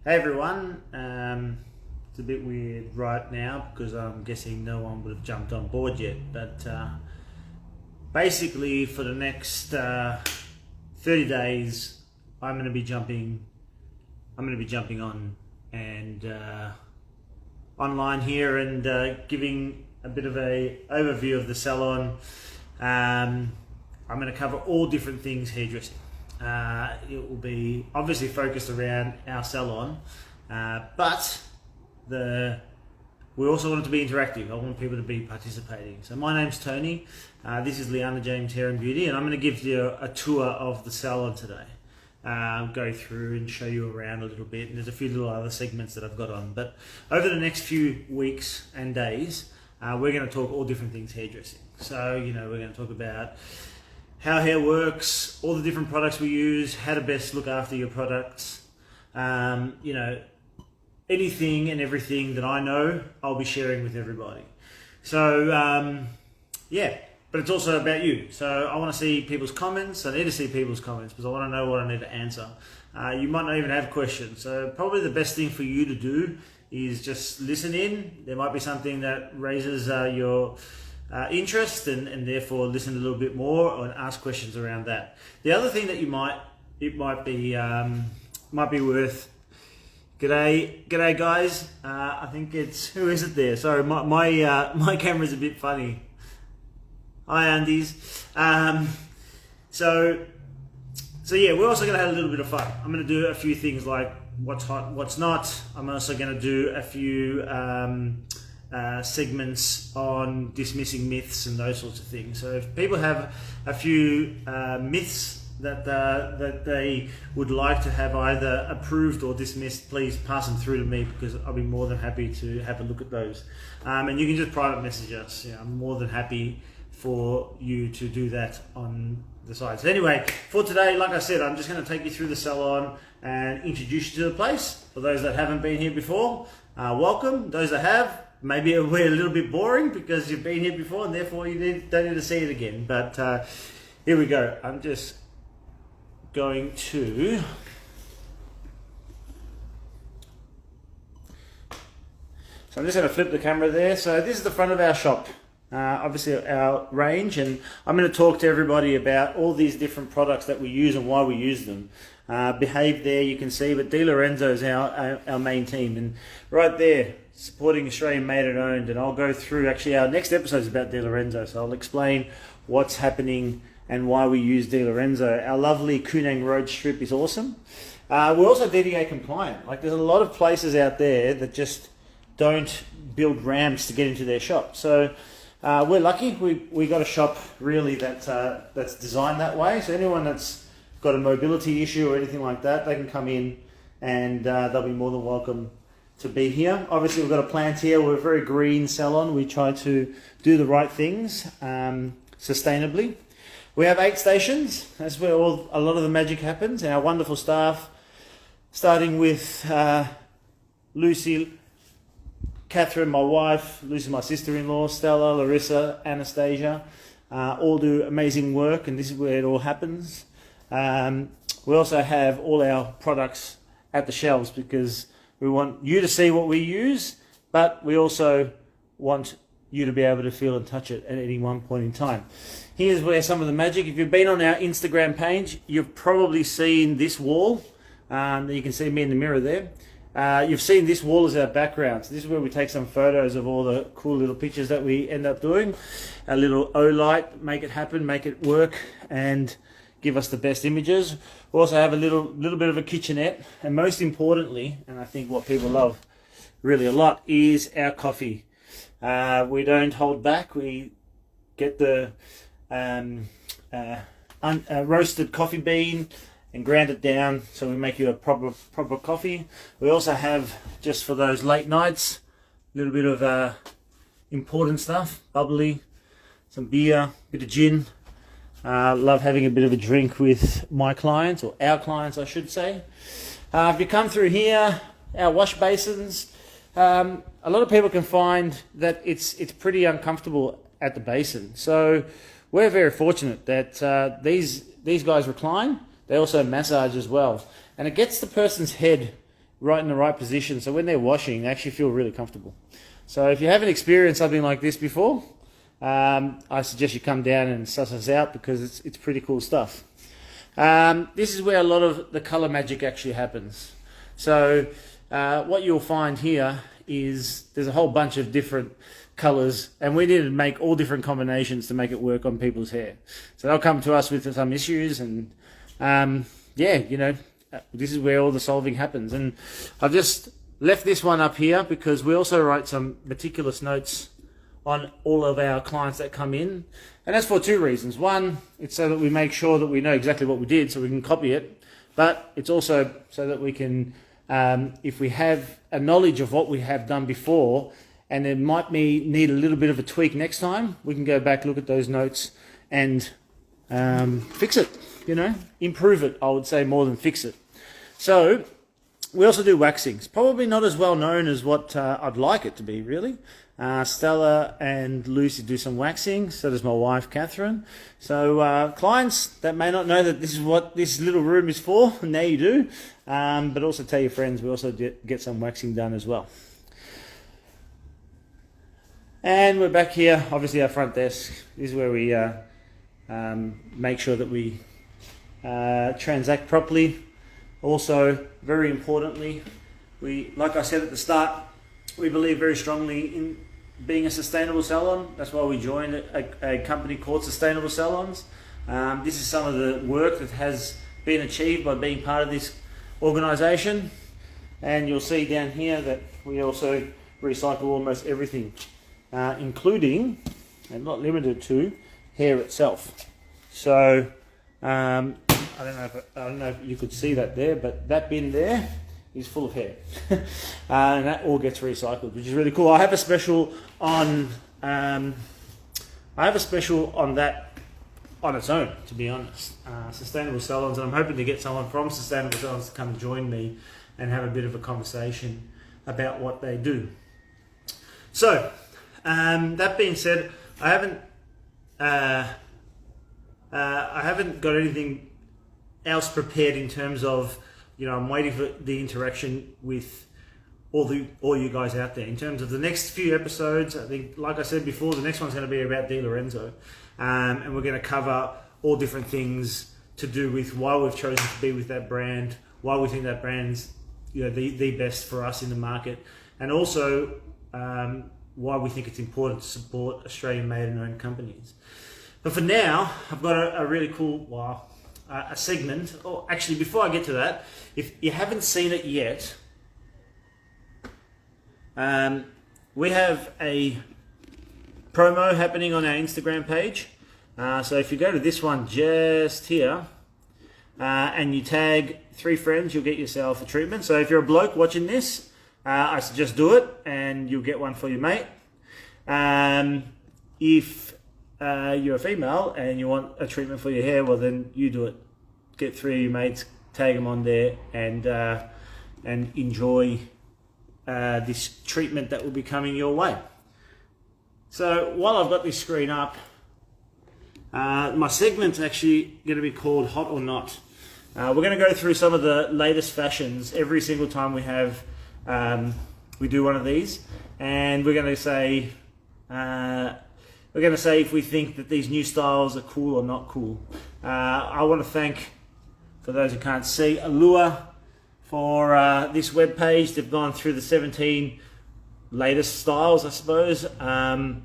Hey everyone, it's a bit weird right now because I'm guessing no one would have jumped on board yet, but basically for the next 30 days I'm going to be jumping on and online here and giving a bit of a overview of the salon. I'm going to cover all different things hairdressing. It will be obviously focused around our salon, but we also want it to be interactive. I want people to be participating. So my name's Tony. This is Liana James Hair and Beauty, and I'm going to give you a tour of the salon today. Go through and show you around a little bit, and there's a few little other segments that I've got on. But over the next few weeks and days, we're going to talk all different things hairdressing. So, we're going to talk about how hair works, all the different products we use, how to best look after your products, anything and everything that I know, I'll be sharing with everybody. So, but it's also about you. So I want to see people's comments. I need to see people's comments because I want to know what I need to answer. You might not even have questions. So probably the best thing for you to do is just listen in. There might be something that raises your interest and therefore listen a little bit more and ask questions around that. The other thing that it might be worth. G'day guys. I think it's, who is it there? Sorry, my camera's a bit funny. Hi Andes. So yeah, we're also going to have a little bit of fun. I'm going to do a few things like what's hot, what's not. I'm also going to do a few segments on dismissing myths and those sorts of things. So if people have a few myths that they would like to have either approved or dismissed, please pass them through to me because I'll be more than happy to have a look at those. And you can just private message us. I'm more than happy for you to do that on the side. So anyway, for today, like I said, I'm just going to take you through the salon and introduce you to the place. For those that haven't been here before, welcome. Those that have, maybe we're a little bit boring because you've been here before and therefore you don't need to see it again. But here we go. I'm just going to I'm just going to flip the camera there. So this is the front of our shop, obviously our range, and I'm going to talk to everybody about all these different products that we use and why we use them. Behave there, you can see, but De Lorenzo is our main team, and right there supporting Australian made and owned. And I'll go through, actually our next episode is about De Lorenzo, so I'll explain what's happening and why we use De Lorenzo. Our lovely Kunang Road strip is awesome. We're also DDA compliant. Like, there's a lot of places out there that just don't build ramps to get into their shop. So we're lucky. We got a shop really that's designed that way. So anyone that's got a mobility issue or anything like that, they can come in and they'll be more than welcome to be here. Obviously, we've got a plant here. We're a very green salon. We try to do the right things sustainably. We have 8 stations. That's where a lot of the magic happens. Our wonderful staff, starting with Lucy, Catherine, my wife, Lucy, my sister-in-law, Stella, Larissa, Anastasia, all do amazing work, and this is where it all happens. We also have all our products at the shelves because we want you to see what we use, but we also want you to be able to feel and touch it at any one point in time. Here's where some of the magic. If you've been on our Instagram page, you've probably seen this wall. You can see me in the mirror there. You've seen this wall as our background. So this is where we take some photos of all the cool little pictures that we end up doing. A little O-light, make it happen, make it work, and give us the best images. We also have a little bit of a kitchenette, and most importantly, and I think what people love really a lot, is our coffee. We don't hold back. We get the roasted coffee bean and ground it down, so we make you a proper coffee. We also have, just for those late nights, a little bit of important stuff, bubbly, some beer, a bit of gin. Love having a bit of a drink with my clients, or our clients I should say. If you come through here, our wash basins, a lot of people can find that it's pretty uncomfortable at the basin. So we're very fortunate that these guys recline. They also massage as well, and it gets the person's head right in the right position. So when they're washing, they actually feel really comfortable. So if you haven't experienced something like this before, I suggest you come down and suss us out, because it's pretty cool stuff. This is where a lot of the color magic actually happens. So what you'll find here is there's a whole bunch of different colors, and we need to make all different combinations to make it work on people's hair. So they'll come to us with some issues, and yeah, you know, this is where all the solving happens. And I've just left this one up here because we also write some meticulous notes on all of our clients that come in, and that's for two reasons. One, it's so that we make sure that we know exactly what we did so we can copy it, but it's also so that we can, if we have a knowledge of what we have done before and it might need a little bit of a tweak next time, we can go back, look at those notes and fix it, you know, improve it, I would say, more than fix it. So we also do waxings, probably not as well known as what I'd like it to be, really. Stella and Lucy do some waxing, so does my wife Catherine. So clients that may not know that this is what this little room is for, now you do, but also tell your friends we also get some waxing done as well. And we're back here, obviously our front desk. This is where we make sure that we transact properly. Also, very importantly, like I said at the start, we believe very strongly in being a sustainable salon. That's why we joined a company called Sustainable Salons. This is some of the work that has been achieved by being part of this organisation. And you'll see down here that we also recycle almost everything, including, and not limited to, hair itself. So, I don't know if you could see that there, but that bin there is full of hair, and that all gets recycled, which is really cool. I have a special on that on its own, to be honest. Sustainable Salons, and I'm hoping to get someone from Sustainable Salons to come join me and have a bit of a conversation about what they do. So, that being said, I haven't got anything else prepared in terms of, you know, I'm waiting for the interaction with all you guys out there. In terms of the next few episodes, I think, like I said before, the next one's going to be about Di Lorenzo, and we're going to cover all different things to do with why we've chosen to be with that brand, why we think that brand's, you know, the best for us in the market, and also why we think it's important to support Australian-made and owned companies. But for now, I've got a really cool a segment. Oh, actually, before I get to that, if you haven't seen it yet, we have a promo happening on our Instagram page. So if you go to this one just here, and you tag 3 friends, you'll get yourself a treatment. So if you're a bloke watching this, I suggest do it, and you'll get one for your mate. If you're a female and you want a treatment for your hair, well then you do it. Get 3 of your mates, tag them on there, and enjoy this treatment that will be coming your way. So while I've got this screen up, my segment's actually going to be called Hot or Not. We're going to go through some of the latest fashions every single time we do one of these, and we're going to say if we think that these new styles are cool or not cool. I want to thank, for those who can't see, Allure for this webpage. They've gone through the 17 latest styles, I suppose, and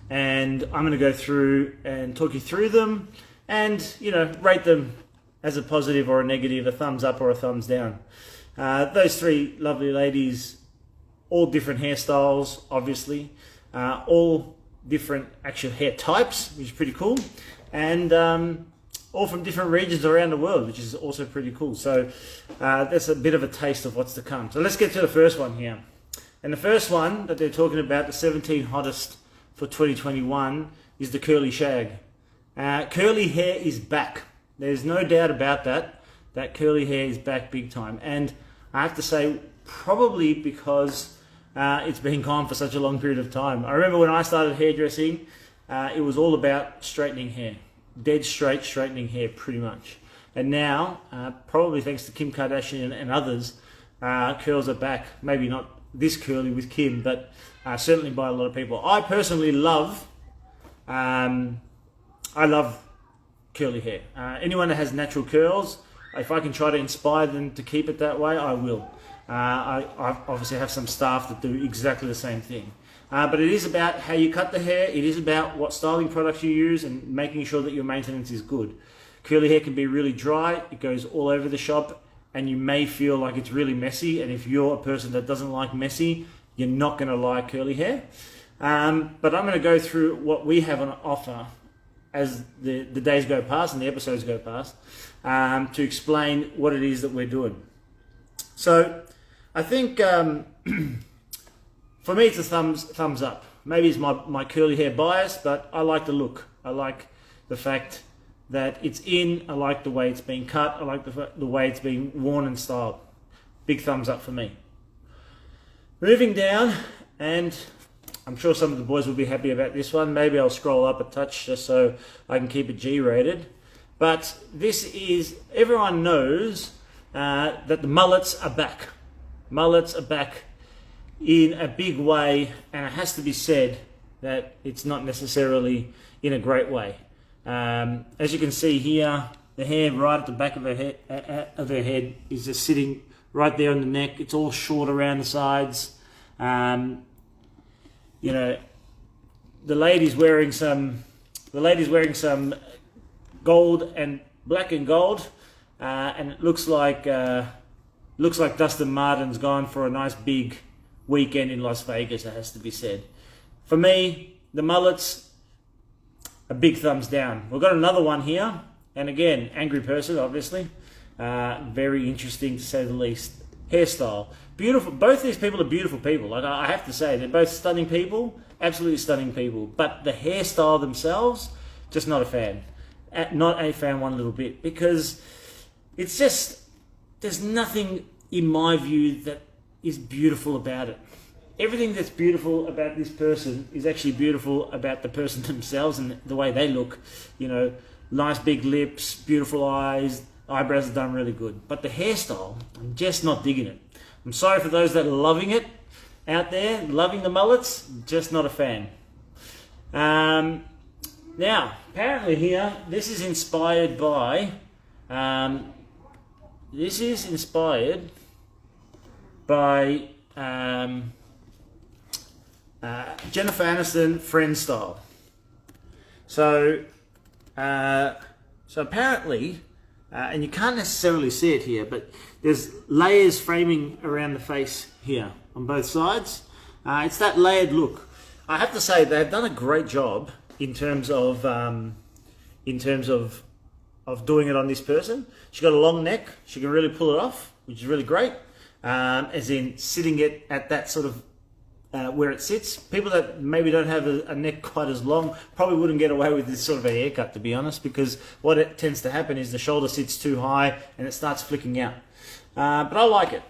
I'm going to go through and talk you through them, and, you know, rate them as a positive or a negative, a thumbs up or a thumbs down. Those 3 lovely ladies, all different hairstyles, obviously, all different actual hair types, which is pretty cool, and all from different regions around the world, which is also pretty cool. So that's a bit of a taste of what's to come. So let's get to the first one here. And the first one that they're talking about, the 17 hottest for 2021, is the curly shag. Curly hair is back. There's no doubt about that. That curly hair is back big time. And I have to say, probably because it's been gone for such a long period of time. I remember when I started hairdressing, it was all about straightening hair. Dead straight straightening hair, pretty much. And now, probably thanks to Kim Kardashian and others, curls are back. Maybe not this curly with Kim, but certainly by a lot of people. I personally love, I love curly hair. Anyone that has natural curls, if I can try to inspire them to keep it that way, I will. I obviously have some staff that do exactly the same thing. But it is about how you cut the hair, it is about what styling products you use and making sure that your maintenance is good. Curly hair can be really dry, it goes all over the shop, and you may feel like it's really messy, and if you're a person that doesn't like messy, you're not going to like curly hair. But I'm going to go through what we have on offer as the days go past and the episodes go past, to explain what it is that we're doing. So I think for me it's a thumbs up. Maybe it's my curly hair bias, but I like the look. I like the fact that it's in. I like the way it's being cut. I like the way it's being worn and styled. Big thumbs up for me. Moving down, and I'm sure some of the boys will be happy about this one. Maybe I'll scroll up a touch just so I can keep it G-rated. But this is, everyone knows that the mullets are back. Mullets are back in a big way, and it has to be said that it's not necessarily in a great way. As you can see here, the hair right at the back of her head is just sitting right there on the neck. It's all short around the sides. You know, the lady's wearing some gold and black and gold, and it looks like Dustin Martin's gone for a nice big weekend in Las Vegas. It has to be said. For me, the mullets, a big thumbs down. We've got another one here, and again, angry person, obviously. Very interesting to say the least. Hairstyle, beautiful. Both these people are beautiful people. Like I have to say, they're both stunning people, absolutely stunning people. But the hairstyle themselves, just not a fan. Not a fan one little bit, because it's just, there's nothing in my view that is beautiful about it. Everything that's beautiful about this person is actually beautiful about the person themselves and the way they look. You know, nice big lips, beautiful eyes, eyebrows are done really good. But the hairstyle, I'm just not digging it. I'm sorry for those that are loving it out there, loving the mullets, just not a fan. Now, apparently here, this is inspired by Jennifer Aniston Friend style. So apparently, and you can't necessarily see it here, but there's layers framing around the face here on both sides. It's that layered look. I have to say they've done a great job in terms of doing it on this person. She's got a long neck. She can really pull it off, which is really great. As in sitting it at that sort of where it sits. People that maybe don't have a neck quite as long probably wouldn't get away with this sort of a haircut, to be honest, because what it tends to happen is the shoulder sits too high and it starts flicking out. But I like it.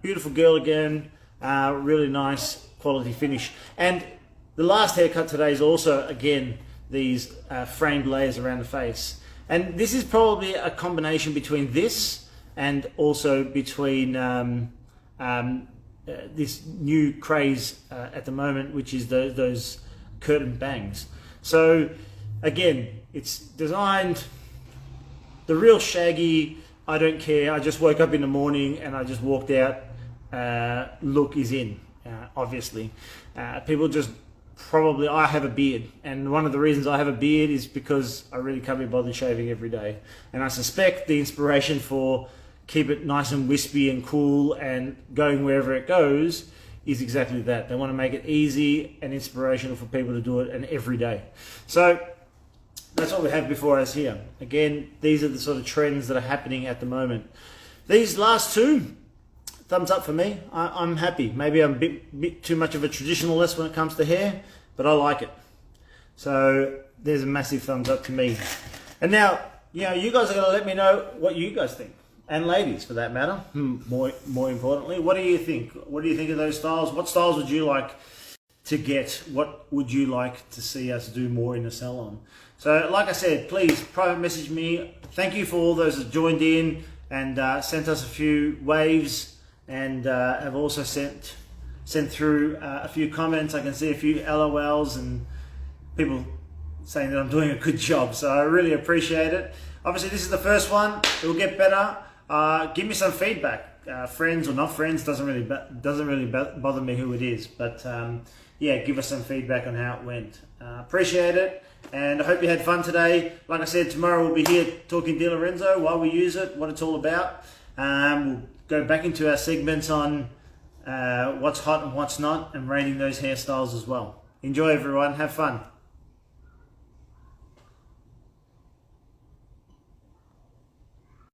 Beautiful girl again. Really nice quality finish. And the last haircut today is also, again, these framed layers around the face. And this is probably a combination between this and also between this new craze at the moment, which is those curtain bangs. So again, it's designed, the real shaggy, I don't care, I just woke up in the morning and I just walked out look is in, obviously. People just probably, I have a beard, and one of the reasons I have a beard is because I really can't be bothered shaving every day. And I suspect the inspiration for keep it nice and wispy and cool and going wherever it goes is exactly that. They want to make it easy and inspirational for people to do it, and every day. So that's what we have before us here. Again, these are the sort of trends that are happening at the moment. These last two, thumbs up for me. I'm happy. Maybe I'm a bit too much of a traditionalist when it comes to hair, but I like it. So there's a massive thumbs up to me. And now, you know, you guys are going to let me know what you guys think. And ladies, for that matter, more importantly, what do you think? What do you think of those styles? What styles would you like to get? What would you like to see us do more in the salon? So, like I said, please private message me. Thank you for all those that joined in and sent us a few waves and have also sent through a few comments. I can see a few LOLs and people saying that I'm doing a good job, so I really appreciate it. Obviously this is the first one, it will get better. Give me some feedback, friends or not friends, doesn't really bother me who it is, but yeah, give us some feedback on how it went. Appreciate it, and I hope you had fun today. Like I said, tomorrow we'll be here talking Di Lorenzo, why we use it, what it's all about. We'll go back into our segments on what's hot and what's not, and rating those hairstyles as well. Enjoy everyone, have fun.